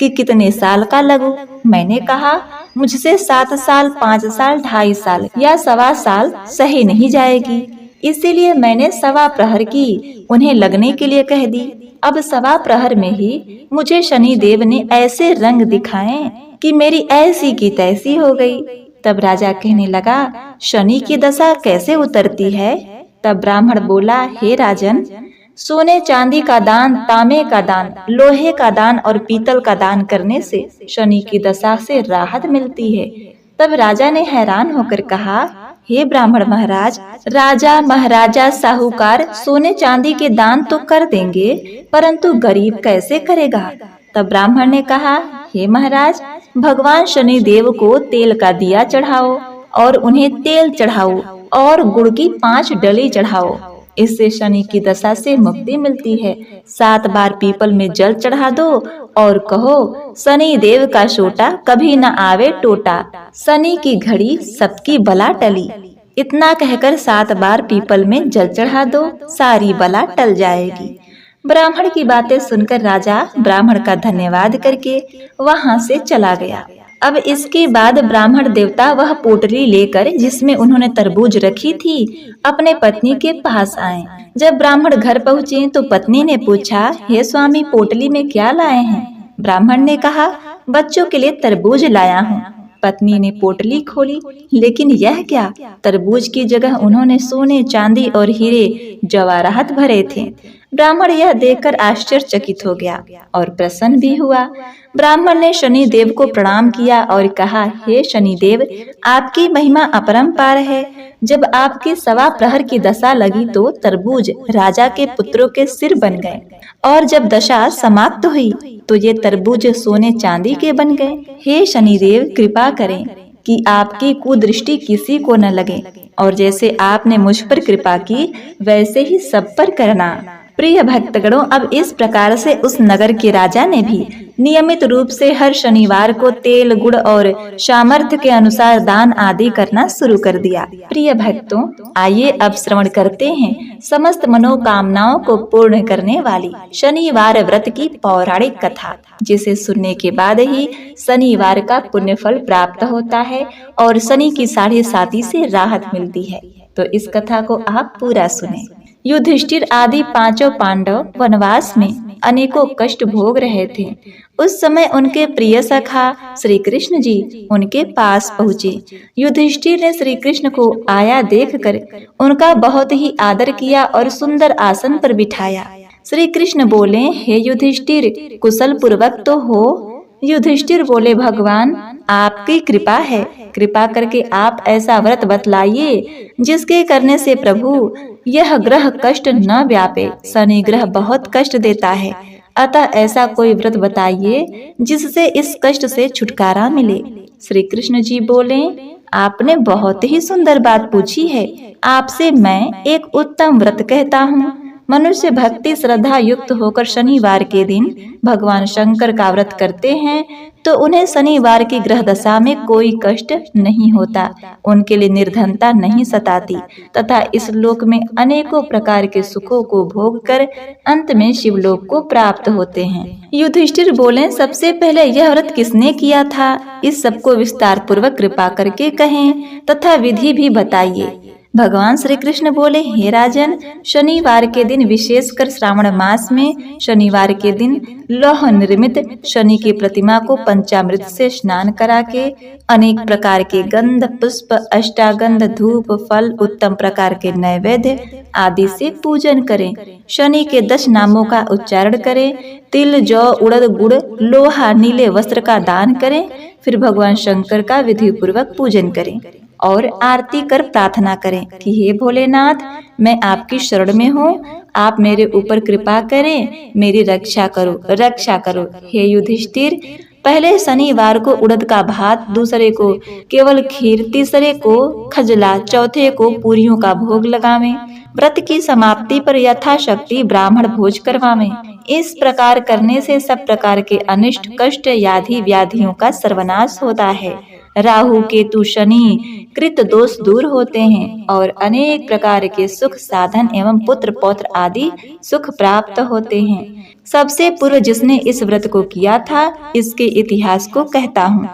कि कितने साल का लगूं? मैंने कहा, मुझसे 7 साल, 5 साल, 2.5 साल या 1.25 साल सही नहीं जाएगी, इसीलिए मैंने 1.25 प्रहर की उन्हें लगने के लिए कह दी। अब 1.25 प्रहर में ही मुझे शनिदेव ने ऐसे रंग दिखाए कि मेरी ऐसी की तैसी हो गई। तब राजा कहने लगा, शनि की दशा कैसे उतरती है? तब ब्राह्मण बोला, हे राजन, सोने चांदी का दान, तांबे का दान, लोहे का दान और पीतल का दान करने से शनि की दशा से राहत मिलती है। तब राजा ने हैरान होकर कहा, हे ब्राह्मण महाराज, राजा, महाराजा, साहूकार सोने चांदी के दान तो कर देंगे, परंतु गरीब कैसे करेगा? तब ब्राह्मण ने कहा, हे महाराज, भगवान शनि देव को तेल का दिया चढ़ाओ और उन्हें तेल चढ़ाओ और गुड़ की 5 डली चढ़ाओ, इससे शनि की दशा से मुक्ति मिलती है। 7 बार पीपल में जल चढ़ा दो और कहो, शनि देव का सोटा कभी न आवे टोटा, शनि की घड़ी सबकी बला टली। इतना कहकर 7 बार पीपल में जल चढ़ा दो, सारी बला टल जाएगी। ब्राह्मण की बातें सुनकर राजा ब्राह्मण का धन्यवाद करके वहां से चला गया। अब इसके बाद ब्राह्मण देवता वह पोटली लेकर जिसमें उन्होंने तरबूज रखी थी अपने पत्नी के पास आए। जब ब्राह्मण घर पहुँचे तो पत्नी ने पूछा, हे स्वामी, पोटली में क्या लाए हैं? ब्राह्मण ने कहा, बच्चों के लिए तरबूज लाया हूँ। पत्नी ने पोटली खोली, लेकिन यह क्या? तरबूज की जगह उन्होंने सोने, चांदी और हीरे जवाहरात भरे थे। ब्राह्मण यह देखकर आश्चर्यचकित हो गया और प्रसन्न भी हुआ। ब्राह्मण ने शनि देव को प्रणाम किया और कहा, हे शनि देव, आपकी महिमा अपरंपार है। जब आपकी सवा प्रहर की दशा लगी तो तरबूज राजा के पुत्रों के सिर बन गए, और जब दशा समाप्त हुई तो ये तरबूज सोने चांदी के बन गए। हे शनिदेव, कृपा करें कि आपकी कुदृष्टि किसी को न लगे, और जैसे आपने मुझ पर कृपा की वैसे ही सब पर करना। प्रिय भक्तगणों, अब इस प्रकार से उस नगर के राजा ने भी नियमित रूप से हर शनिवार को तेल, गुड़ और सामर्थ्य के अनुसार दान आदि करना शुरू कर दिया। प्रिय भक्तों, आइए अब श्रवण करते हैं समस्त मनोकामनाओं को पूर्ण करने वाली शनिवार व्रत की पौराणिक कथा, जिसे सुनने के बाद ही शनिवार का पुण्य फल प्राप्त होता है और शनि की 7.5 से राहत मिलती है। तो इस कथा को आप पूरा सुने। युधिष्ठिर आदि 5 पांडव वनवास में अनेकों कष्ट भोग रहे थे। उस समय उनके प्रिय सखा श्री कृष्ण जी उनके पास पहुँचे। युधिष्ठिर ने श्री कृष्ण को आया देखकर उनका बहुत ही आदर किया और सुंदर आसन पर बिठाया। श्री कृष्ण बोले, हे युधिष्ठिर, कुशल पूर्वक तो हो? युधिष्ठिर बोले, भगवान आपकी कृपा है, कृपा करके आप ऐसा व्रत बतलाइए जिसके करने से प्रभु यह ग्रह कष्ट न व्यापे। शनि ग्रह बहुत कष्ट देता है, अतः ऐसा कोई व्रत बताइए जिससे इस कष्ट से छुटकारा मिले। श्री कृष्ण जी बोले, आपने बहुत ही सुंदर बात पूछी है। आपसे मैं एक उत्तम व्रत कहता हूँ। मनुष्य भक्ति श्रद्धा युक्त होकर शनिवार के दिन भगवान शंकर का व्रत करते हैं तो उन्हें शनिवार की ग्रह दशा में कोई कष्ट नहीं होता, उनके लिए निर्धनता नहीं सताती तथा इस लोक में अनेकों प्रकार के सुखों को भोग कर अंत में शिवलोक को प्राप्त होते हैं। युधिष्ठिर बोले, सबसे पहले यह व्रत किसने किया था? इस सबको विस्तार पूर्वक कृपा करके कहें तथा विधि भी बताइए। भगवान श्री कृष्ण बोले, हे राजन, शनिवार के दिन, विशेषकर श्रावण मास में शनिवार के दिन लौह निर्मित शनि की प्रतिमा को पंचामृत से स्नान करा के अनेक प्रकार के गंध, पुष्प, अष्टागंध, धूप, फल, उत्तम प्रकार के नैवेद्य आदि से पूजन करें। शनि के 10 नामों का उच्चारण करें। तिल, जौ, उड़द, गुड़, लोहा, नीले वस्त्र का दान करें। फिर भगवान शंकर का विधि पूर्वक पूजन करें और आरती कर प्रार्थना करें कि हे भोलेनाथ, मैं आपकी शरण में हूँ, आप मेरे ऊपर कृपा करें, मेरी रक्षा करो, रक्षा करो। हे युधिष्ठिर, पहले शनिवार को उड़द का भात, दूसरे को केवल खीर, तीसरे को खजला, चौथे को पूरियों का भोग लगावें। व्रत की समाप्ति पर यथाशक्ति ब्राह्मण भोज करवावें। इस प्रकार करने से सब प्रकार के अनिष्ट, कष्ट, व्याधि, व्याधियों का सर्वनाश होता है। राहु, केतु, शनि कृत दोष दूर होते हैं और अनेक प्रकार के सुख साधन एवं पुत्र पौत्र आदि सुख प्राप्त होते हैं। सबसे पूर्व जिसने इस व्रत को किया था, इसके इतिहास को कहता हूँ।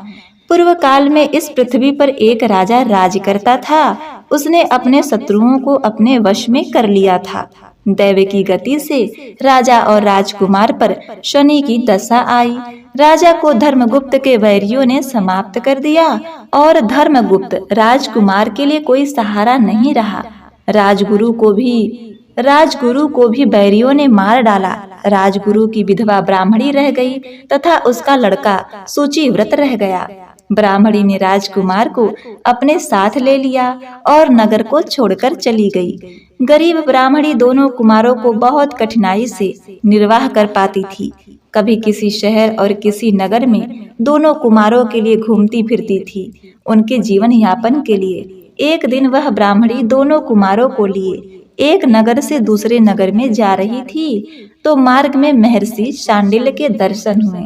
पूर्व काल में इस पृथ्वी पर एक राजा राज करता था। उसने अपने शत्रुओं को अपने वश में कर लिया था। दैव की गति से राजा और राजकुमार पर शनि की दशा आई। राजा को धर्मगुप्त के वैरियों ने समाप्त कर दिया और धर्मगुप्त राजकुमार के लिए कोई सहारा नहीं रहा। राजगुरु को भी बैरियों ने मार डाला। राजगुरु की विधवा ब्राह्मणी रह गई तथा उसका लड़का सूचिव्रत रह गया। ब्राह्मणी ने राजकुमार को अपने साथ ले लिया और नगर को छोड़कर चली गई। गरीब ब्राह्मणी दोनों कुमारों को बहुत कठिनाई से निर्वाह कर पाती थी। कभी किसी शहर और किसी नगर में दोनों कुमारों के लिए घूमती फिरती थी, उनके जीवन यापन के लिए। एक दिन वह ब्राह्मणी दोनों कुमारों को लिए एक नगर से दूसरे नगर में जा रही थी तो मार्ग में महर्षि शांडिल्य के दर्शन हुए।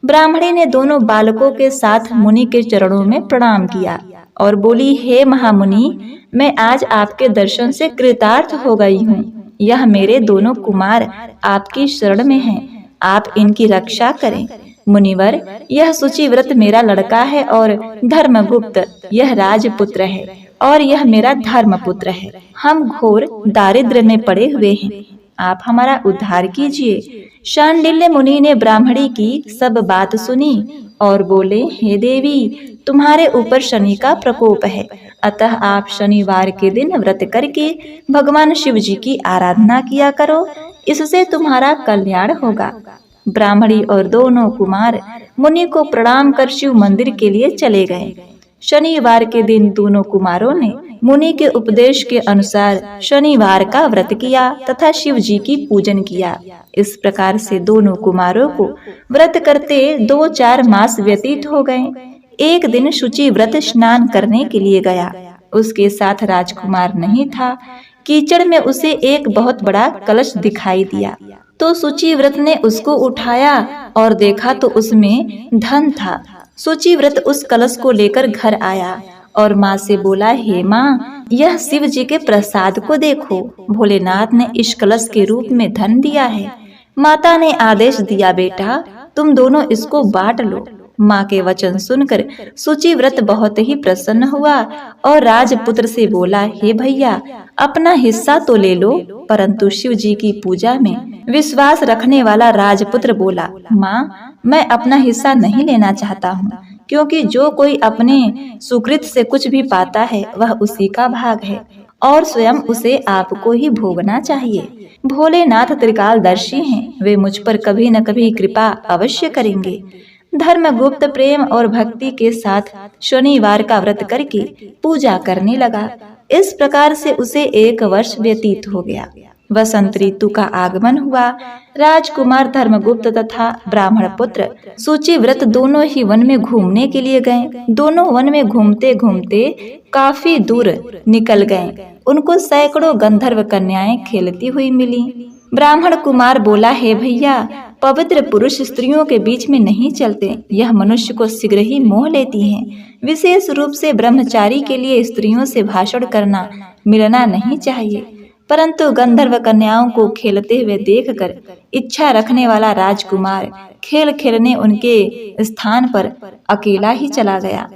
ब्राह्मणी ने दोनों बालकों के साथ मुनि के चरणों में प्रणाम किया और बोली, हे महामुनि, मैं आज आपके दर्शन से कृतार्थ हो गई हूँ। यह मेरे दोनों कुमार आपकी शरण में हैं, आप इनकी रक्षा करें। मुनिवर, यह सूचिव्रत मेरा लड़का है और धर्मगुप्त यह राजपुत्र है और यह मेरा धर्मपुत्र है। हम घोर दारिद्र्य में पड़े हुए हैं, आप हमारा उद्धार कीजिए। शांडिल्य मुनि ने ब्राह्मणी की सब बात सुनी और बोले, हे देवी, तुम्हारे ऊपर शनि का प्रकोप है, अतः आप शनिवार के दिन व्रत करके भगवान शिव जी की आराधना किया करो, इससे तुम्हारा कल्याण होगा। ब्राह्मणी और दोनों कुमार मुनि को प्रणाम कर शिव मंदिर के लिए चले गए। शनिवार के दिन दोनों कुमारों ने मुनि के उपदेश के अनुसार शनिवार का व्रत किया तथा शिव जी की पूजन किया। इस प्रकार से दोनों कुमारों को व्रत करते 2-4 मास व्यतीत हो गए। एक दिन शुचि व्रत स्नान करने के लिए गया। उसके साथ राजकुमार नहीं था। कीचड़ में उसे एक बहुत बड़ा कलश दिखाई दिया, तो शुचि व्रत ने उसको उठाया और देखा तो उसमें धन था। शुचि व्रत उस कलश को लेकर घर आया और माँ से बोला, हे माँ, यह शिव जी के प्रसाद को देखो, भोलेनाथ ने इस कलश के रूप में धन दिया है। माता ने आदेश दिया, बेटा तुम दोनों इसको बांट लो। माँ के वचन सुनकर शुचि व्रत बहुत ही प्रसन्न हुआ और राजपुत्र से बोला, हे भैया, अपना हिस्सा तो ले लो। परंतु शिव जी की पूजा में विश्वास रखने वाला राजपुत्र बोला, माँ, मैं अपना हिस्सा नहीं लेना चाहता हूँ, क्योंकि जो कोई अपने सुकृत से कुछ भी पाता है वह उसी का भाग है और स्वयं उसे आपको ही भोगना चाहिए। भोलेनाथ त्रिकालदर्शी हैं, वे मुझ पर कभी न कभी कृपा अवश्य करेंगे। धर्मगुप्त प्रेम और भक्ति के साथ शनिवार का व्रत करके पूजा करने लगा। इस प्रकार से उसे 1 वर्ष व्यतीत हो गया। वसंत ऋतु का आगमन हुआ। राजकुमार धर्मगुप्त तथा ब्राह्मण पुत्र शुचि व्रत दोनों ही वन में घूमने के लिए गए। दोनों वन में घूमते घूमते काफी दूर निकल गए। उनको सैकड़ों गंधर्व कन्याएं खेलती हुई मिली। ब्राह्मण कुमार बोला, हे भैया, पवित्र पुरुष स्त्रियों के बीच में नहीं चलते, यह मनुष्य को शीघ्र ही मोह लेती हैं। विशेष रूप से ब्रह्मचारी के लिए स्त्रियों से भाषण करना मिलना नहीं चाहिए। परंतु गंधर्व कन्याओं को खेलते हुए देखकर इच्छा रखने वाला राजकुमार खेल खेलने उनके स्थान पर अकेला ही चला गया।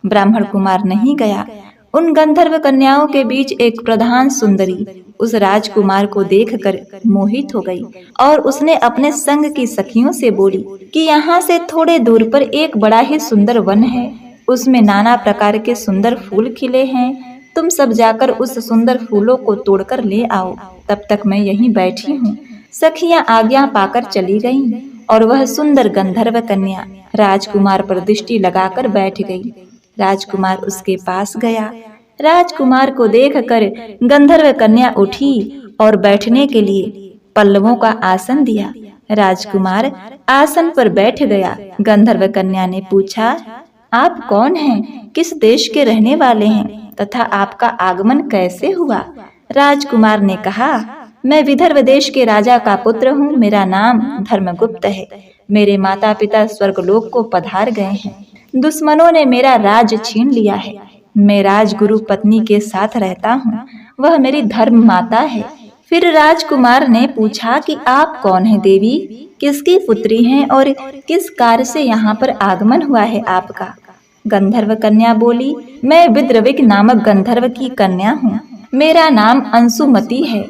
ब्राह्मण कुमार नहीं गया। उन गंधर्व कन्याओं के बीच एक प्रधान सुंदरी उस राजकुमार को देखकर मोहित हो गई और उसने अपने संग की सखियों से बोली कि यहाँ से थोड़े दूर पर एक बड़ा ही सुंदर वन है, उसमें नाना प्रकार के सुंदर फूल खिले हैं। तुम सब जाकर उस सुंदर फूलों को तोड़कर ले आओ, तब तक मैं यहीं बैठी हूँ। सखियां आज्ञा पाकर चली गईं और वह सुंदर गंधर्व कन्या राजकुमार पर दृष्टि लगाकर बैठ गई। राजकुमार उसके पास गया। राजकुमार को देखकर गंधर्व कन्या उठी और बैठने के लिए पल्लवों का आसन दिया। राजकुमार आसन पर बैठ गया। गंधर्व कन्या ने पूछा, आप कौन हैं? किस देश के रहने वाले हैं तथा आपका आगमन कैसे हुआ? राजकुमार ने कहा, मैं विदर्भ देश के राजा का पुत्र हूँ। मेरा नाम धर्मगुप्त है। मेरे माता पिता स्वर्गलोक को पधार गए हैं। दुश्मनों ने मेरा राज छीन लिया है। मैं राजगुरु पत्नी के साथ रहता हूँ, वह मेरी धर्म माता है। फिर राजकुमार ने पूछा कि आप कौन हैं देवी, किसकी पुत्री हैं और किस कार्य से यहाँ पर आगमन हुआ है आपका? गंधर्व कन्या बोली, मैं विद्रविक नामक गंधर्व की कन्या हूँ। मेरा नाम अंशुमति है।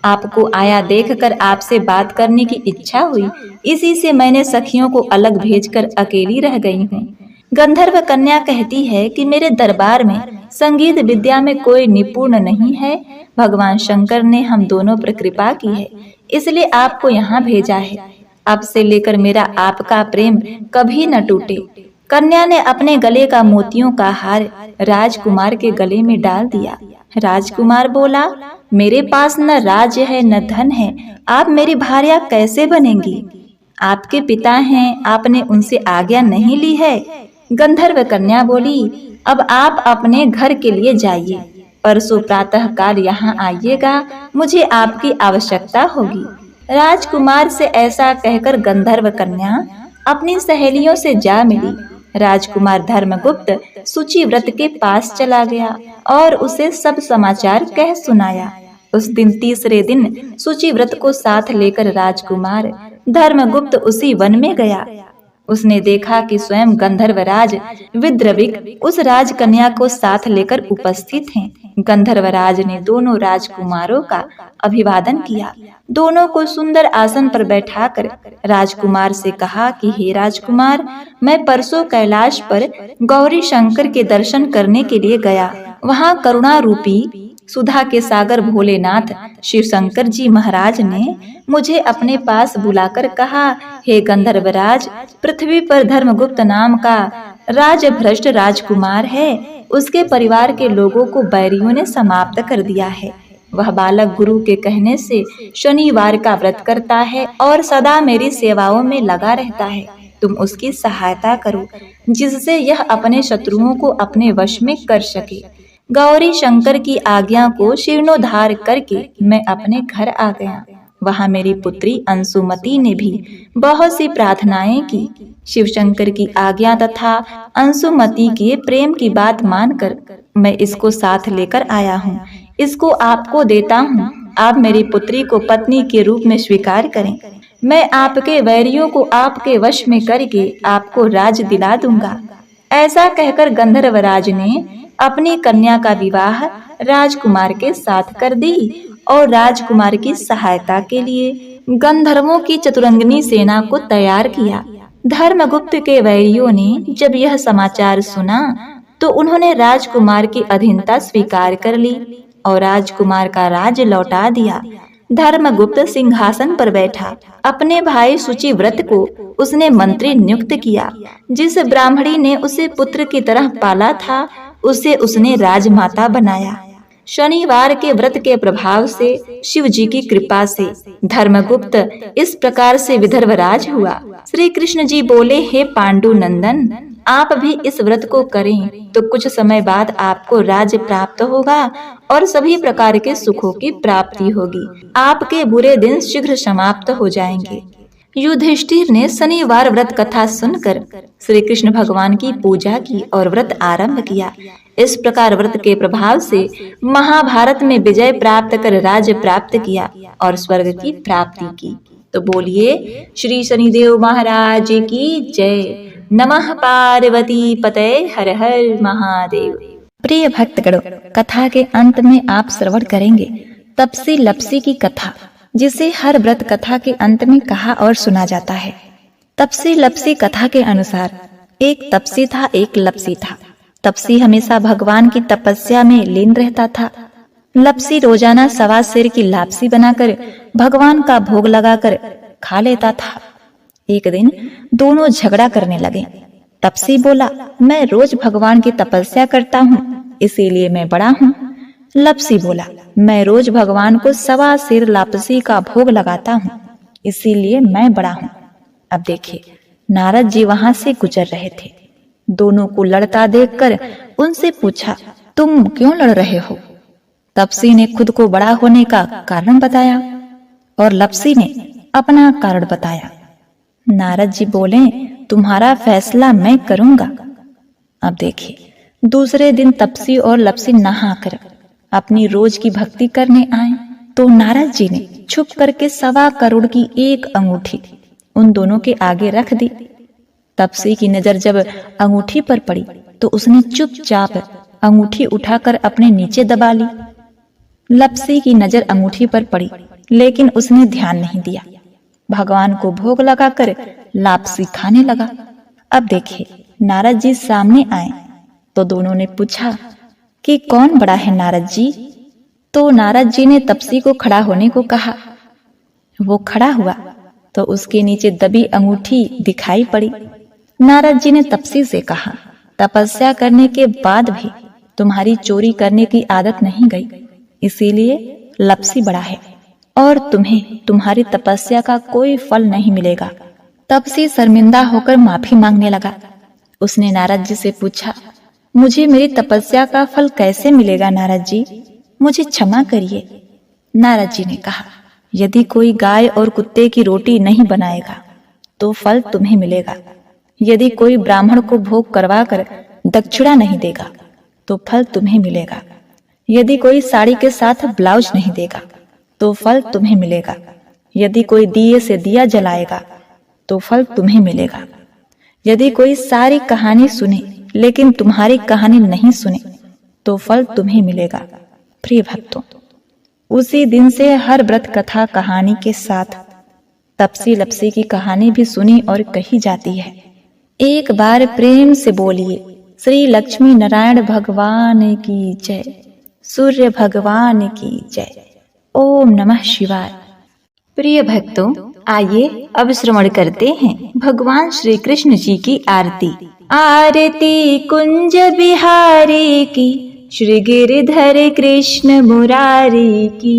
आपको आया देखकर आपसे बात करने की इच्छा हुई, इसी से मैंने सखियों को अलग भेजकर अकेली रह गई हूँ। गंधर्व कन्या कहती है कि मेरे दरबार में संगीत विद्या में कोई निपुण नहीं है। भगवान शंकर ने हम दोनों पर कृपा की है, इसलिए आपको यहाँ भेजा है। अब से लेकर मेरा आपका प्रेम कभी न टूटे। कन्या ने अपने गले का मोतियों का हार राजकुमार के गले में डाल दिया। राजकुमार बोला, मेरे पास न राज्य है न धन है, आप मेरी भार्या कैसे बनेंगी? आपके पिता हैं, आपने उनसे आज्ञा नहीं ली है। गंधर्व कन्या बोली, अब आप अपने घर के लिए जाइए। परसों प्रातः काल यहाँ आइएगा, मुझे आपकी आवश्यकता होगी। राजकुमार से ऐसा कहकर गंधर्व कन्या अपनी सहेलियों से जा मिली। राजकुमार धर्मगुप्त शुचि व्रत के पास चला गया और उसे सब समाचार कह सुनाया। उस दिन तीसरे दिन शुचि व्रत को साथ लेकर राजकुमार धर्मगुप्त उसी वन में गया। उसने देखा कि स्वयं गंधर्वराज विद्रविक उस राजकन्या को साथ लेकर उपस्थित हैं। गंधर्वराज ने दोनों राजकुमारों का अभिवादन किया। दोनों को सुंदर आसन पर बैठाकर राजकुमार से कहा कि हे राजकुमार, मैं परसों कैलाश पर गौरी शंकर के दर्शन करने के लिए गया। वहाँ करुणा रूपी सुधा के सागर भोलेनाथ शिव शंकर जी महाराज ने मुझे अपने पास बुलाकर कहा, हे गंधर्वराज, पृथ्वी पर धर्मगुप्त नाम का राजभ्रष्ट राजकुमार है। उसके परिवार के लोगों को बैरियों ने समाप्त कर दिया है। वह बालक गुरु के कहने से शनिवार का व्रत करता है और सदा मेरी सेवाओं में लगा रहता है। तुम उसकी सहायता करो, जिससे यह अपने शत्रुओं को अपने वश में कर सके। गौरी शंकर की आज्ञा को जीर्णोद्धार करके मैं अपने घर आ गया। वहाँ मेरी पुत्री अंशुमती ने भी बहुत सी प्रार्थनाएं की। शिव शंकर की आज्ञा तथा अंशुमती के प्रेम की बात मानकर मैं इसको साथ लेकर आया हूँ। इसको आपको देता हूँ। आप मेरी पुत्री को पत्नी के रूप में स्वीकार करें। मैं आपके वैरियों को आपके वश में करके आपको राज दिला दूंगा। ऐसा कहकर गंधर्वराज ने अपनी कन्या का विवाह राजकुमार के साथ कर दी और राजकुमार की सहायता के लिए गंधर्वों की चतुरंगिनी सेना को तैयार किया। धर्मगुप्त के वैरियों ने जब यह समाचार सुना तो उन्होंने राजकुमार की अधीनता स्वीकार कर ली और राजकुमार का राज लौटा दिया। धर्मगुप्त सिंहासन पर बैठा। अपने भाई शुचिव्रत को उसने मंत्री नियुक्त किया। जिस ब्राह्मणी ने उसे पुत्र की तरह पाला था, उसे उसने राजमाता बनाया। शनिवार के व्रत के प्रभाव से, शिव जी की कृपा से धर्मगुप्त इस प्रकार से विदर्भराज हुआ। श्री कृष्ण जी बोले, हे पांडु नंदन, आप भी इस व्रत को करें तो कुछ समय बाद आपको राज्य प्राप्त होगा और सभी प्रकार के सुखों की प्राप्ति होगी। आपके बुरे दिन शीघ्र समाप्त हो जाएंगे। युधिष्ठिर ने शनिवार व्रत कथा सुनकर श्री कृष्ण भगवान की पूजा की और व्रत आरंभ किया। इस प्रकार व्रत के प्रभाव से महाभारत में विजय प्राप्त कर राज्य प्राप्त किया और स्वर्ग की प्राप्ति की। तो बोलिए श्री शनिदेव महाराज की जय। नमः पार्वती पते हर हर महादेव। प्रिय भक्तगणों, कथा के अंत में आप श्रवण करेंगे तपसी लपसी की कथा, जिसे हर व्रत कथा के अंत में कहा और सुना जाता है। तपसी लपसी कथा के अनुसार एक तपसी था, एक लपसी था। तपसी हमेशा भगवान की तपस्या में लीन रहता था। लपसी रोजाना 1.25 सेर की लापसी बनाकर भगवान का भोग लगाकर खा लेता था। एक दिन दोनों झगड़ा करने लगे। तपसी बोला, मैं रोज भगवान की तपस्या करता हूँ, इसीलिए मैं बड़ा हूँ। लपसी बोला, मैं रोज भगवान को 1.25 सेर लापसी का भोग लगाता हूँ, इसीलिए मैं बड़ा हूँ। अब देखिए, नारद जी वहां से गुजर रहे थे। दोनों को लड़ता देखकर उनसे पूछा, तुम क्यों लड़ रहे हो? तपसी ने खुद को बड़ा होने का कारण बताया और लपसी ने अपना कारण बताया। नारद जी बोले, तुम्हारा फैसला मैं करूंगा। अब देखिए, दूसरे दिन तपसी और लपसी नहाकर अपनी रोज की भक्ति करने आए तो नारद जी ने छुप करके 1.25 करोड़ की एक अंगूठी उन दोनों के आगे रख दी। तपसी की नजर जब अंगूठी पर पड़ी तो उसने चुपचाप अंगूठी उठाकर अपने नीचे दबा ली। लपसी की नजर अंगूठी पर पड़ी, लेकिन उसने ध्यान नहीं दिया। भगवान को भोग लगाकर लापसी खाने लगा। अब देखिए, नारद जी सामने आए तो दोनों ने पूछा कि कौन बड़ा है नारद जी? तो नारद जी ने तपसी को खड़ा होने को कहा। वो खड़ा हुआ तो उसके नीचे दबी अंगूठी दिखाई पड़ी। नारद जी ने तपसी से कहा, तपस्या करने के बाद भी तुम्हारी चोरी करने की आदत नहीं गई, इसीलिए लपसी बड़ा है और तुम्हें तुम्हारी तपस्या का कोई फल नहीं मिलेगा। तपसी शर्मिंदा होकर माफी मांगने लगा। उसने नारद जी से पूछा, मुझे मेरी तपस्या का फल कैसे मिलेगा नारद जी? मुझे क्षमा करिए। नारद जी ने कहा, यदि कोई गाय और कुत्ते की रोटी नहीं बनाएगा तो फल तुम्हें मिलेगा। यदि कोई ब्राह्मण को भोग करवाकर दक्षिणा नहीं देगा तो फल तुम्हें मिलेगा। यदि कोई साड़ी के साथ ब्लाउज नहीं देगा तो फल तुम्हें मिलेगा। यदि कोई दिए से दिया जलाएगा तो फल तुम्हें मिलेगा। यदि कोई सारी कहानी सुने लेकिन तुम्हारी कहानी नहीं सुने तो फल तुम्हें मिलेगा। प्रिय भक्तों, उसी दिन से हर व्रत कथा कहानी के साथ तपसी लपसी की कहानी भी सुनी और कही जाती है। एक बार प्रेम से बोलिए, श्री लक्ष्मी नारायण भगवान की जय, सूर्य भगवान की जय। ओम नमः शिवाय। प्रिय भक्तों, आइए अब श्रवण करते हैं भगवान श्री कृष्ण जी की आरती। आरती कुंज बिहारी की, श्री गिरधर कृष्ण मुरारी की।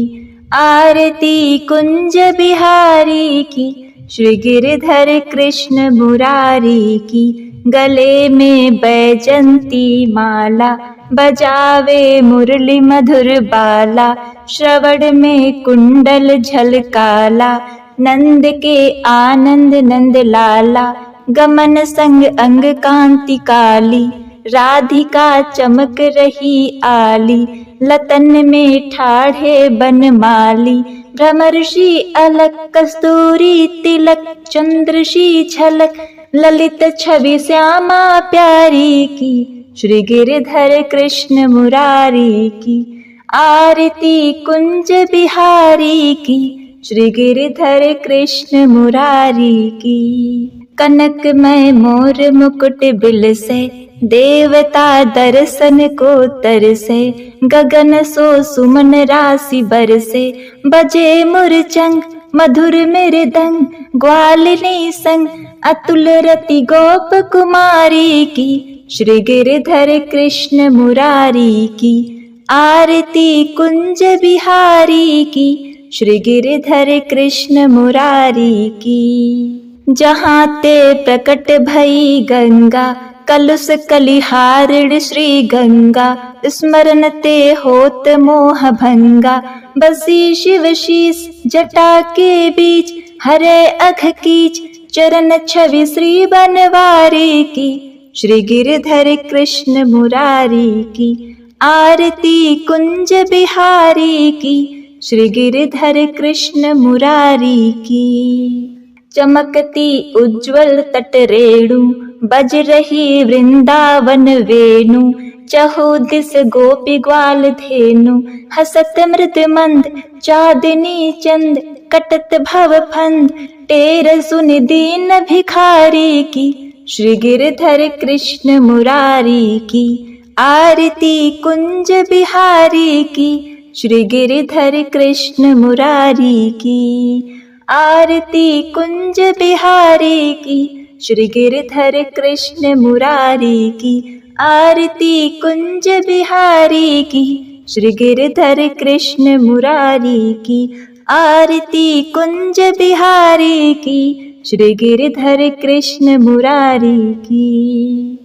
आरती कुंज बिहारी की, श्री गिरधर कृष्ण मुरारी की। गले में बैजंती माला, बजावे मुरली मधुर बाला। श्रवण में कुंडल झलकाला, नंद के आनंद नंद लाला। गमन संग अंग कांति काली, राधिका चमक रही आली। लतन में ठाढ़े बनमाली, भ्रमर्षि अलक कस्तूरी तिलक। चंद्रशी झलक ललित छवि श्यामा प्यारी की, श्री गिरधर कृष्ण मुरारी की। आरती कुंज बिहारी की, श्री गिरधर कृष्ण मुरारी की। कनकमय मोर मुकुट बिल से, देवता दर्शन को तरसे। गगन सो सुमन राशि बरसे, बजे मुरचंग मधुर मृदंग। ग्वालिनी संग अतुल रति गोप कुमारी की, श्री गिरधर कृष्ण मुरारी की। आरती कुंज बिहारी की, श्री गिरधर कृष्ण मुरारी की। जहाँ ते प्रकट भई गंगा, कलुष कलिहारिण श्री गंगा। स्मरण ते होत मोह भंगा, बसी शिव शीस जटा के बीच। हरे अघ कीच चरण छवि श्री बनवारी की, श्री गिरधर कृष्ण मुरारी की। आरती कुंज बिहारी की, श्री गिरधर कृष्ण मुरारी की। चमकती उज्ज्वल तट रेणु, बज रही वृंदावन वेणु। चहुदिस गोपी ग्वाल धेनु, हसत मृद मंद। चांदनी चंद कटत भव फंद, टेर सुनि दीन भिखारी की, श्री गिरधर कृष्ण मुरारी की। आरती कुंज बिहारी की, श्री गिरधर कृष्ण मुरारी की। आरती कुंज बिहारी की, श्री गिरधर कृष्ण मुरारी की। आरती कुंज बिहारी की, श्री गिरधर कृष्ण मुरारी की। आरती कुंज बिहारी की, श्री गिरधर कृष्ण मुरारी की।